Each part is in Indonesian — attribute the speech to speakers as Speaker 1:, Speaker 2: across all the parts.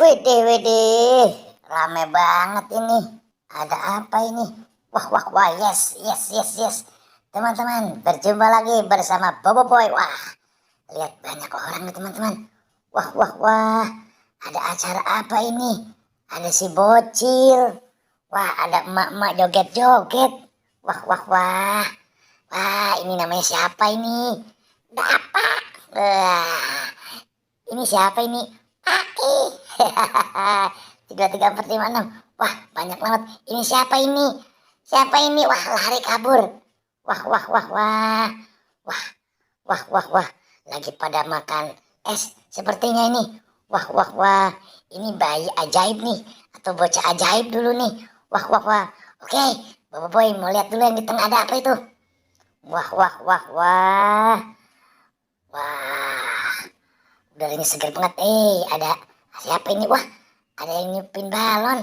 Speaker 1: Widih, widih, rame banget ini. Ada apa ini? Wah, wah, wah, yes, yes, yes, yes. Teman-teman, berjumpa lagi bersama Bobo Boy. Wah, lihat banyak orang nih teman-teman. Wah, wah, wah, ada acara apa ini? Ada si bocil. Wah, ada emak-emak joget-joget. Wah, wah, wah. Wah, ini namanya siapa ini? Dapak. Wah, ini siapa ini? Aki. 3345. Wah, banyak banget. Ini siapa ini? Siapa ini? Wah, lari kabur. Wah, wah, wah, wah. Wah, wah, wah, wah. Lagi pada makan es sepertinya ini. Wah, wah, wah. Ini bayi ajaib nih. Atau bocah ajaib dulu nih. Wah, wah, wah. Oke, Bobo Boy mau lihat dulu yang di tengah ada apa itu. Wah, wah, wah, wah. Wah, udaranya segar banget. Ada siapa ini? Wah, ada yang nyupin balon.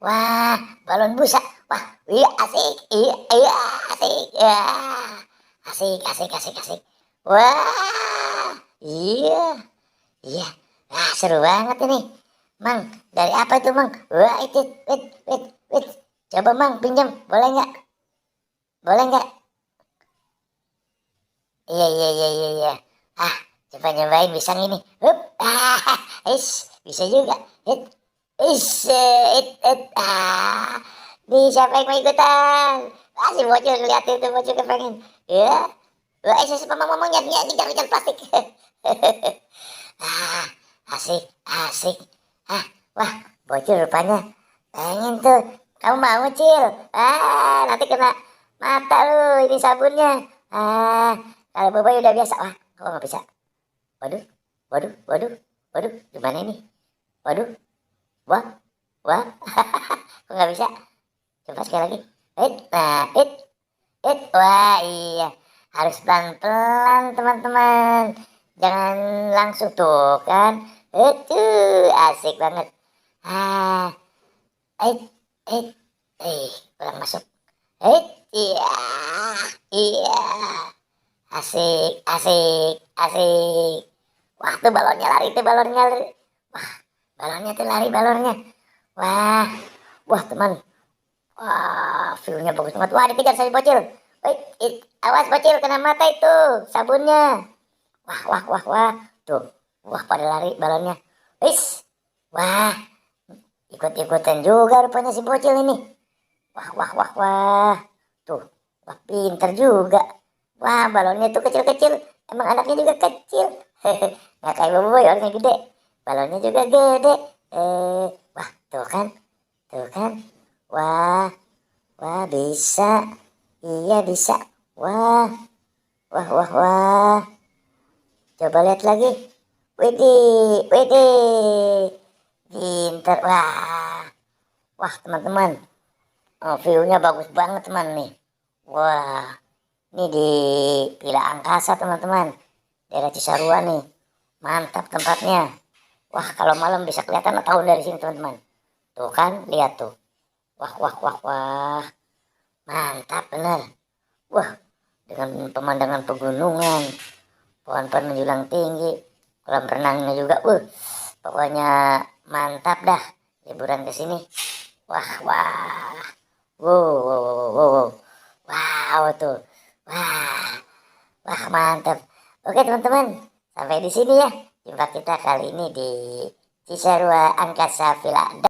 Speaker 1: Wah, balon busa. Wah, iya asik. Iya, iya asik. Ya. Asik, asik, asik, asik. Wah, iya, iya. Wah, seru banget ini. Mang, dari apa itu, Mang? Wah, itu, wait, wait, wait. Coba, Mang, pinjam. Boleh nggak? Boleh nggak? Iya, iya, iya, iya, iya. Ah, coba nyobain bisa ini. Hup, bisa juga. Hit, nih siapa yang mau ikutan? Ah, si bocil ngeliatin tuh bocil kepengen. Ya, wah, sama mamanya ngejar plastik. Ah, asik, asik. Ah, wah, bocil rupanya pengen tuh. Kamu mau, Cil? Ah, nanti kena mata lu ini sabunnya. Ah, kalau Boboiboy udah biasa. Wah, kok nggak bisa? Waduh, waduh, waduh, waduh, gimana ini? Waduh, wah, wah, kok nggak bisa? Coba sekali lagi. Nah, wah iya, harus pelan-pelan teman-teman. Jangan langsung tuh kan. Itu asik banget. Ah, it, it, kurang masuk. Iya, iya. Asik, asik, asik. Wah, tuh balonnya lari, tuh balonnya lari. Wah, balonnya tuh lari, balonnya. Wah, wah teman. Wah, view-nya bagus banget. Wah, dikejar saya bocil. Awas bocil, kena mata itu sabunnya. Wah, wah, wah, wah. Tuh, wah pada lari balonnya. Wis, wah, ikut-ikutan juga rupanya si bocil ini. Wah, wah, wah, wah. Tuh, wah pinter juga. Wah, balonnya tuh kecil-kecil. Emang anaknya juga kecil. Nggak kayak Boboiboy orangnya gede. Balonnya juga gede. Wah, tuh kan. Tuh kan. Wah, wah bisa. Iya bisa. Wah, wah, wah, wah. Coba lihat lagi. Widih, widih. Pinter. Wah, wah teman-teman. Oh, view-nya bagus banget teman nih. Wah, ini di Villa Angkasa teman-teman. Daerah Cisarua nih. Mantap tempatnya. Wah, kalau malam bisa kelihatan tahun dari sini teman-teman. Tuh kan, lihat tuh. Wah, wah, wah, wah. Mantap bener. Wah, dengan pemandangan pegunungan. Pohon-pohon menjulang tinggi. Kolam renangnya juga. Pokoknya mantap dah liburan ke sini. Wah, wah. Wow, wow, wow, wow, wow. Wow tuh. Wah, wah mantap. Oke teman-teman, sampai di sini ya. Jumpa kita kali ini di Cisarua Angkasa Villa.